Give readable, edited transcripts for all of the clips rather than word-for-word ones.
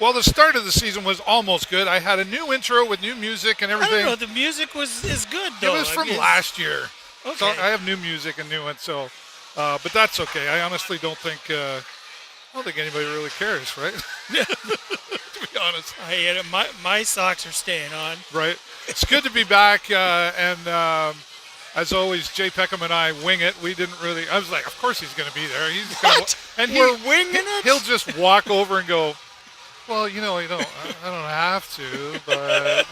Well, the start of the season was almost good. I had a new intro with new music and I everything. don't know. The music is good It though. was from last year. Okay. So I have new music and new ones. So, but that's okay. I honestly don't think. I don't think anybody really cares, right? To be honest. My socks are staying on. Right. It's good to be back, and as always, Jay Peckham and I wing it. We didn't really. I was like, of course he's going to be there. He's What? And We're winging it? He'll just walk over and go, well, I don't have to, but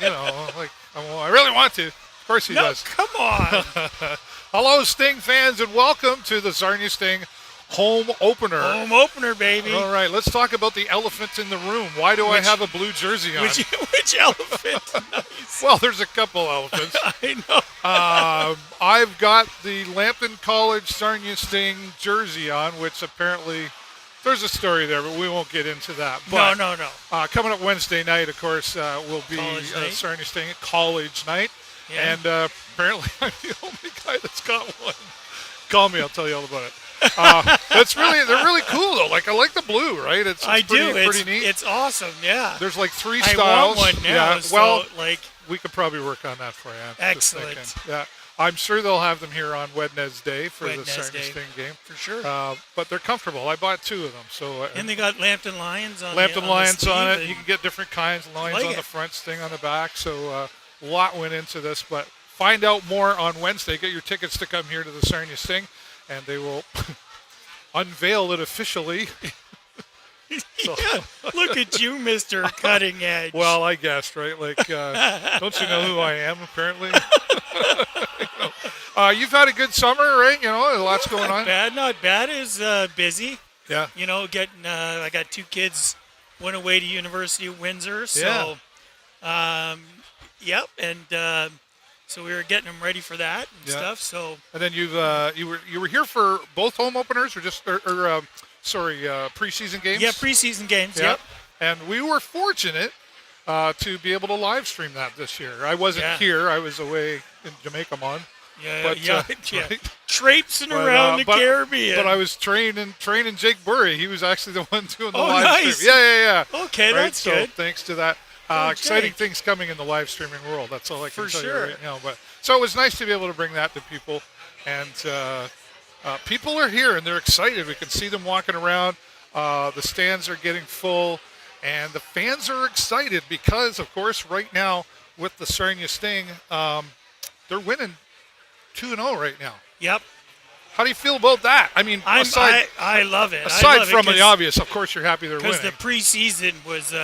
like I really want to. Of course he does. Come on. Hello, Sting fans, and welcome to the Sarnia Sting home opener. Home opener, baby. All right, let's talk about the elephant in the room. Why do I have a blue jersey on? Which elephant? Nice. Well, there's a couple elephants. I know. I've got the Lambton College Sarnia Sting jersey on, which apparently there's a story there, but we won't get into that. But, no. Coming up Wednesday night, of course, will be Sarnia Sting College night. Yeah. And apparently I'm the only guy that's got one. Call me, I'll tell you all about it. They're really cool though. Like I like the blue, right? It's pretty neat. It's awesome. Yeah. There's like 3 I styles. want one now. Yeah. Well, like we could probably work on that for you. I'm just excellent. thinking. Yeah. I'm sure they'll have them here on Wednesday for the Sarnia Sting game. For sure. But they're comfortable. I bought 2 of them. So and they got Lambton Lions on Lambton Lions the on it. You can get different kinds of lions on the front, Sting on the back. So a lot went into this. But find out more on Wednesday. Get your tickets to come here to the Sarnia Sting, and they will unveil it officially. So. Yeah, look at you, Mr. Cutting Edge. Well, I guessed, right? Like, don't you know who I am, apparently? You've had a good summer, right? Lots going on. Not bad. Is busy. Yeah. Getting. I got 2 kids. Went away to University of Windsor. So, yep. And so we were getting them ready for that and stuff. So. And then you were here for both home openers or just preseason games? Yeah, preseason games. Yeah. Yep. And we were fortunate to be able to live stream that this year. I wasn't here. I was away in Jamaica, Right? Traipsing around the Caribbean. But I was training Jake Burry. He was actually the one doing the live nice. stream. Yeah. Okay, right? that's good. So thanks to that. Exciting things coming in the live streaming world. That's all I can tell you right now. But so it was nice to be able to bring that to people, and people are here and they're excited. We can see them walking around. The stands are getting full, and the fans are excited because, of course, right now with the Sarnia Sting, they're winning 2-0 right now. Yep. How do you feel about that? I mean, I love it. Aside from the obvious, of course, you're happy they're winning. Because the preseason was.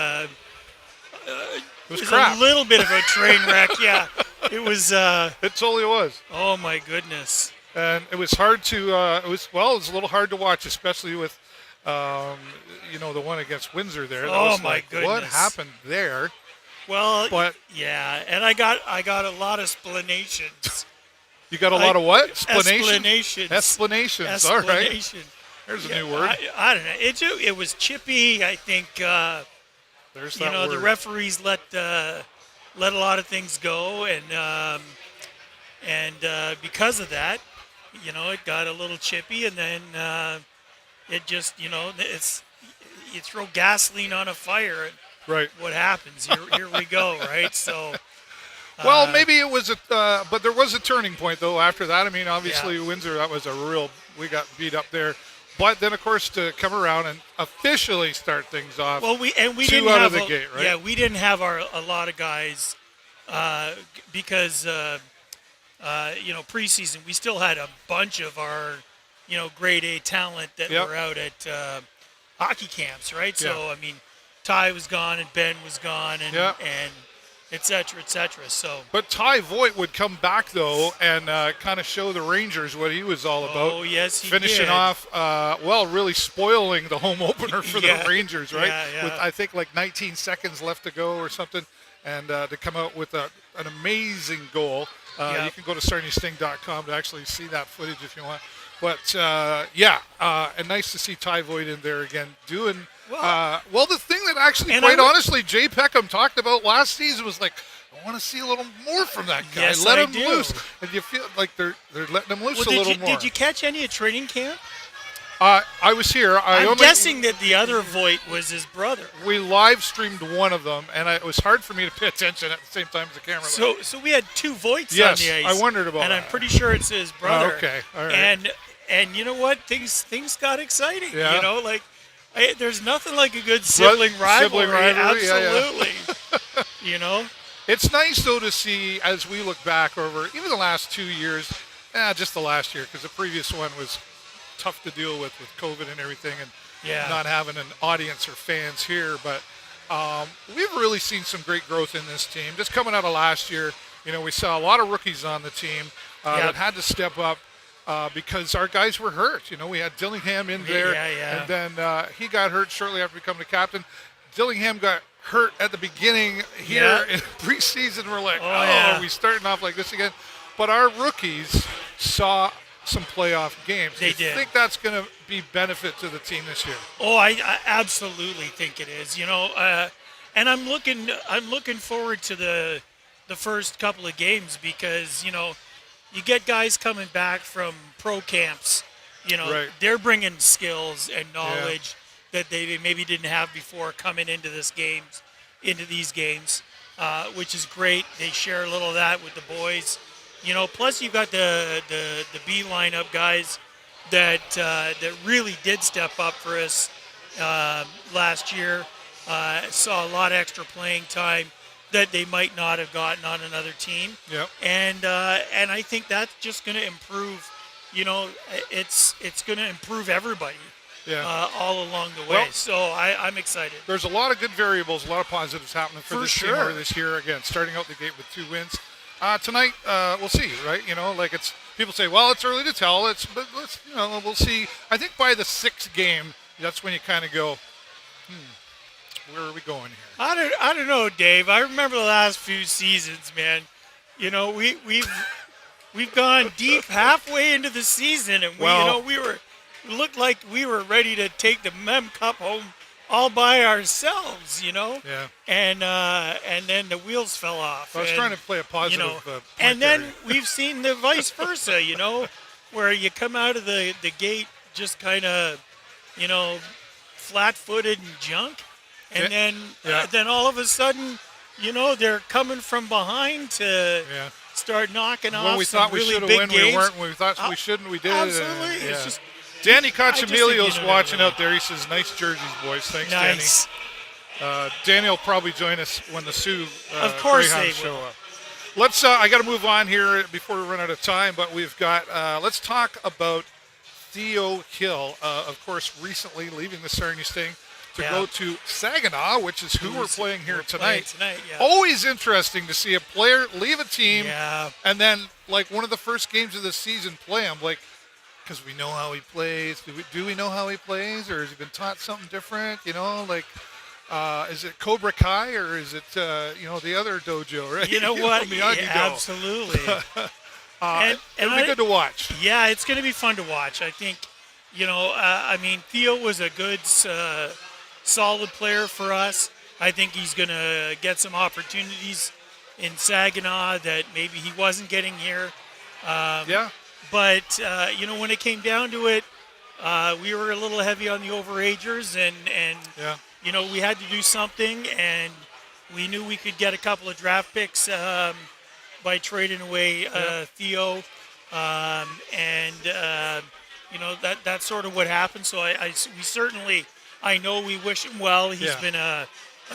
It was crap. A little bit of a train wreck, yeah. It was. It totally was. Oh my goodness! And it was hard to. It was a little hard to watch, especially with, the one against Windsor there. Oh my goodness! What happened there? Well, and I got a lot of explanations. You got a lot of what? Explanations. Explanations. All right. There's a new word. I don't know. It was chippy. I think. There's that word. The referees let a lot of things go, and because of that, it got a little chippy, and then it just, it's you throw gasoline on a fire, and right. What happens? Here we go, right? So. Well, maybe it was but there was a turning point though after that. I mean, obviously Windsor, that was we got beat up there. But then, of course, to come around and officially start things off. Well, we 2 didn't out have of the gate, right? Yeah, we didn't have a lot of guys because preseason we still had a bunch of our grade A talent that were out at hockey camps, right? Yeah. So I mean, Ty was gone and Ben was gone and et cetera, et cetera. So, but Ty Voigt would come back though and kind of show the Rangers what he was all about. Oh yes, he finishing did. off, really spoiling the home opener for the Rangers, right? Yeah. With I think like 19 seconds left to go or something, and to come out with an amazing goal. You can go to sarniasting.com to actually see that footage if you want. But and nice to see Ty Voigt in there again doing. The thing that actually, quite honestly, Jay Peckham talked about last season was like, I want to see a little more from that guy. Yes, Let I him do. loose, and you feel like they're letting him loose a little more. Did you catch any at training camp? I was here. I'm guessing that the other Voigt was his brother. We live streamed one of them, and it was hard for me to pay attention at the same time as the camera. So we had two Voigts yes, on the ice. I wondered about and that. I'm pretty sure it's his brother. Oh, okay, all right. And you know what? Things got exciting. Yeah. You know, like there's nothing like a good sibling rivalry. Absolutely. You know. It's nice though to see as we look back over even the last 2 years, just the last year because the previous one was tough to deal with COVID and everything, and not having an audience or fans here. But we've really seen some great growth in this team. Just coming out of last year, we saw a lot of rookies on the team that had to step up because our guys were hurt. We had Dillingham in there, and then he got hurt shortly after becoming the captain. Dillingham got hurt at the beginning here in preseason. We're like, are we starting off like this again? But our rookies saw some playoff games. They did. did. I think that's going to be benefit to the team this year. Oh, I absolutely think it is. And I'm looking forward to the first couple of games because you get guys coming back from pro camps. Right. They're bringing skills and knowledge that they maybe didn't have before coming into these games, which is great. They share a little of that with the boys. Plus you've got the B lineup guys that really did step up for us last year. Saw a lot of extra playing time that they might not have gotten on another team. Yep. And I think that's just going to improve. It's going to improve everybody. All along the way. So I'm excited. There's a lot of good variables, a lot of positives happening for this team this year. Again, starting out the gate with 2 wins. Tonight, we'll see, right? It's people say, well, it's early to tell. But we'll see. I think by the 6th game, that's when you kind of go, where are we going here? I don't know, Dave. I remember the last few seasons, man. We've gone deep halfway into the season, and we looked like we were ready to take the Mem Cup home all by ourselves, Yeah. And then the wheels fell off. I was trying to play a positive point and then there. we've seen the vice versa, where you come out of the gate just kind of, flat-footed and junk. And then all of a sudden, they're coming from behind to start knocking off when we some thought we really should have big won, games. we weren't. When we thought we shouldn't, we did. Absolutely. It's just, Danny Cochamilio's think watching out there. He says, nice jerseys, boys. Thanks, nice. Danny. Danny will probably join us when the Sioux of course Greyhounds they will. show up. Let's. I got to move on here before we run out of time, but we've got. Let's talk about Theo Hill. Of course, recently leaving the Sarnia Sting to go to Saginaw, which is who we're playing here tonight. Always interesting to see a player leave a team and then, like, one of the first games of the season play him, like, because we know how he plays. Do we know how he plays, or has he been taught something different? Is it Cobra Kai, or is it the other dojo? Right? You know what? Miyagi-Do. Absolutely. It'll be good to watch. Yeah, it's going to be fun to watch. I think, Theo was a good, solid player for us. I think he's going to get some opportunities in Saginaw that maybe he wasn't getting here. But, when it came down to it, we were a little heavy on the overagers, and we had to do something, and we knew we could get a couple of draft picks by trading away Theo. That's sort of what happened. So I know we wish him well. He's been a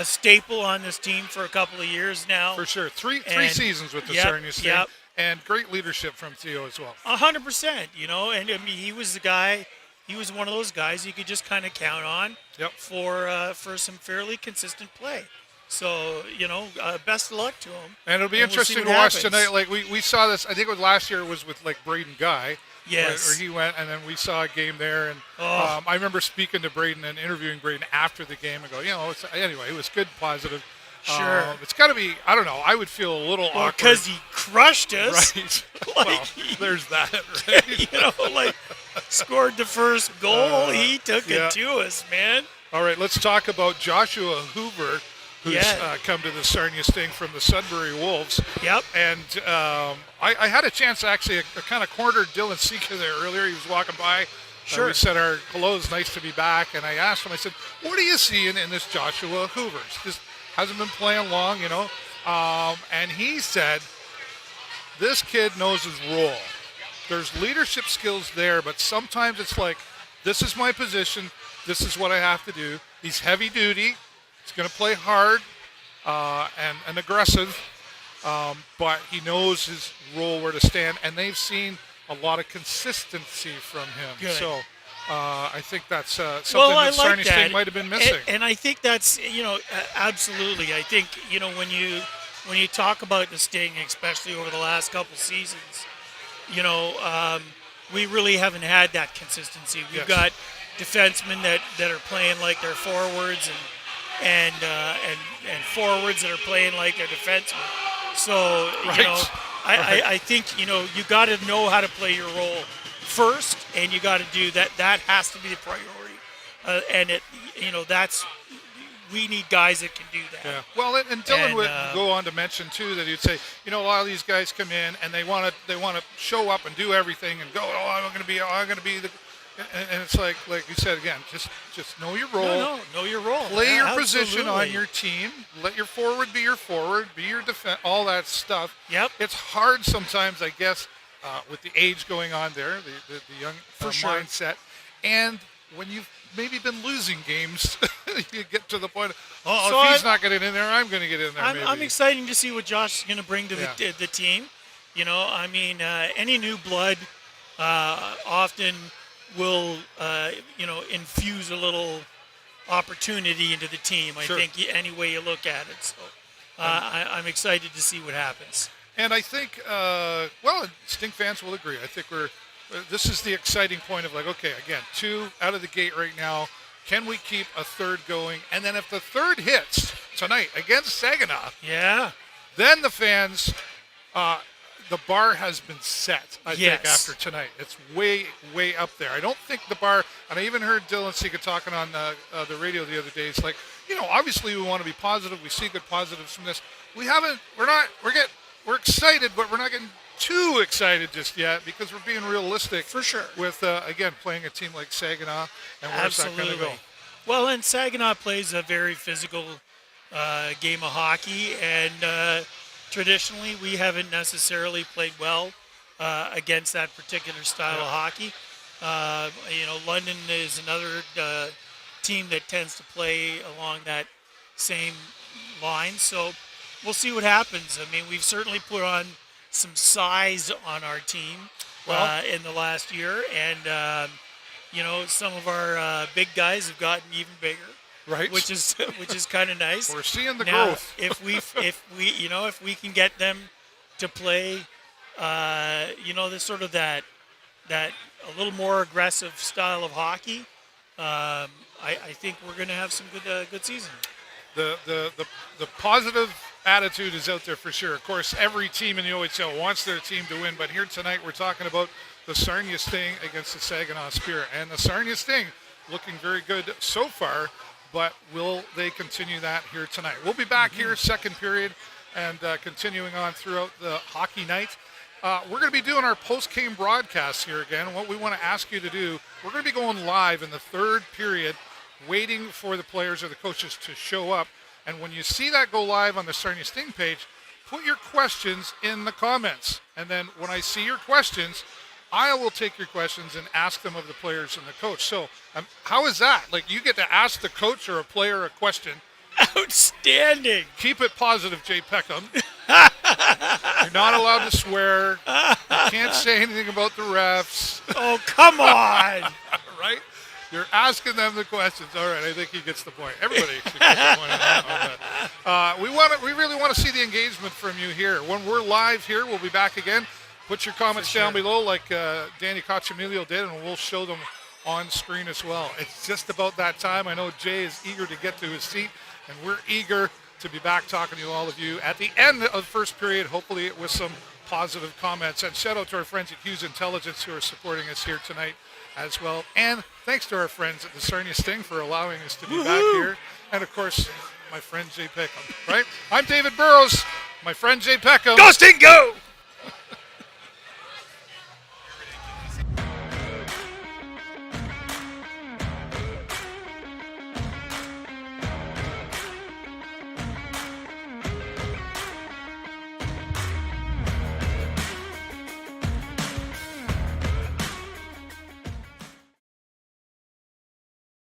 staple on this team for a couple of years now. For sure. Three seasons with the Sarnia Sting. And great leadership from Theo as well. 100%, and he was the guy. He was one of those guys you could just kind of count on for some fairly consistent play. So, best of luck to him. And it'll be interesting to watch tonight. Like we saw this, I think it was last year, was with like Braden Guy. Yes. Where he went, and then we saw a game there. And I remember speaking to Braden and interviewing Braden after the game and go, anyway, it was good, positive. Sure. It's got to be, I don't know, I would feel a little awkward. Because he crushed us. Right. Well, there's that. Right? Scored the first goal. He took it to us, man. All right, let's talk about Joshua Hoover, who's come to the Sarnia Sting from the Sudbury Wolves. Yep. And I had a chance, actually, I kind of cornered Dylan Sika there earlier. He was walking by. Sure. We said our hellos, nice to be back. And I asked him, I said, what are you seeing in this Joshua Hoover? Just hasn't been playing long, and he said, this kid knows his role. There's leadership skills there, but sometimes it's like, this is my position. This is what I have to do. He's heavy duty. He's going to play hard and aggressive, but he knows his role, where to stand, and they've seen a lot of consistency from him. Good. So I think that's something that Sarnia Sting might have been missing. And I think that's, absolutely. I think, when you talk about the Sting, especially over the last couple seasons, we really haven't had that consistency. We've got defensemen that are playing like they're forwards and forwards that are playing like they're defensemen. So, I think, you got to know how to play your role first, and you got to do that. That has to be the priority. We need guys that can do that. Yeah. Well, and Dylan would go on to mention too that he'd say, a lot of these guys come in and they want to show up and do everything and go, I'm going to be the, and it's like you said again, just know your role. No, know your role. Play your position on your team. Let your forward, be your defense, all that stuff. Yep. It's hard sometimes, I guess, with the age going on there, the young mindset, and when you've maybe been losing games, you get to the point of, if he's not getting in there, I'm going to get in there. I'm excited to see what Josh is going to bring to the team. Any new blood often will, infuse a little opportunity into the team. I think any way you look at it. So I'm excited to see what happens. And I think, Sting fans will agree. I think this is the exciting point of okay, again, 2 out of the gate right now. Can we keep a third going? And then if the third hits tonight against Saginaw, then the fans, the bar has been set, I think, after tonight. It's way, way up there. I don't think the bar, and I even heard Dylan Sika talking on the radio the other day. It's like, obviously we want to be positive. We see good positives from this. We're excited, but we're not getting too excited just yet because we're being realistic. For sure. With, again, playing a team like Saginaw, and where's that going to go? Well, and Saginaw plays a very physical game of hockey, and traditionally we haven't necessarily played well against that particular style of hockey. London is another team that tends to play along that same line, so we'll see what happens. I mean, we've certainly put on some size on our team in the last year, and some of our big guys have gotten even bigger, right? Which is kind of nice. We're seeing the now, growth. if we can get them to play, this sort of that a little more aggressive style of hockey, I think we're going to have some good season. The positive attitude is out there for sure. Of course, every team in the OHL wants their team to win, but here tonight we're talking about the Sarnia Sting against the Saginaw Spirit. And the Sarnia Sting looking very good so far, but will they continue that here tonight? We'll be back here second period and continuing on throughout the hockey night. We're going to be doing our post-game broadcast here again. And what we want to ask you to do, we're going to be going live in the third period, waiting for the players or the coaches to show up. And when you see that go live on the Sarnia Sting page, put your questions in the comments. And then when I see your questions, I will take your questions and ask them of the players and the coach. So how is that? Like, you get to ask the coach or a player a question. Outstanding. Keep it positive, Jay Peckham. You're not allowed to swear. You can't say anything about the refs. Oh, come on. Right? You're asking them the questions. All right, I think he gets the point. Everybody gets the point on that. We really want to see the engagement from you here. When we're live here, we'll be back again. Put your comments down below like Danny Cochamilio did, and we'll show them on screen as well. It's just about that time. I know Jay is eager to get to his seat, and we're eager to be back talking to all of you at the end of the first period, hopefully with some positive comments. And shout out to our friends at Hughes Intelligence who are supporting us here tonight as well. And thanks to our friends at the Sarnia Sting for allowing us to be back here. And, of course, my friend Jay Peckham, right? I'm David Burrows. My friend Jay Peckham. Go Sting, go!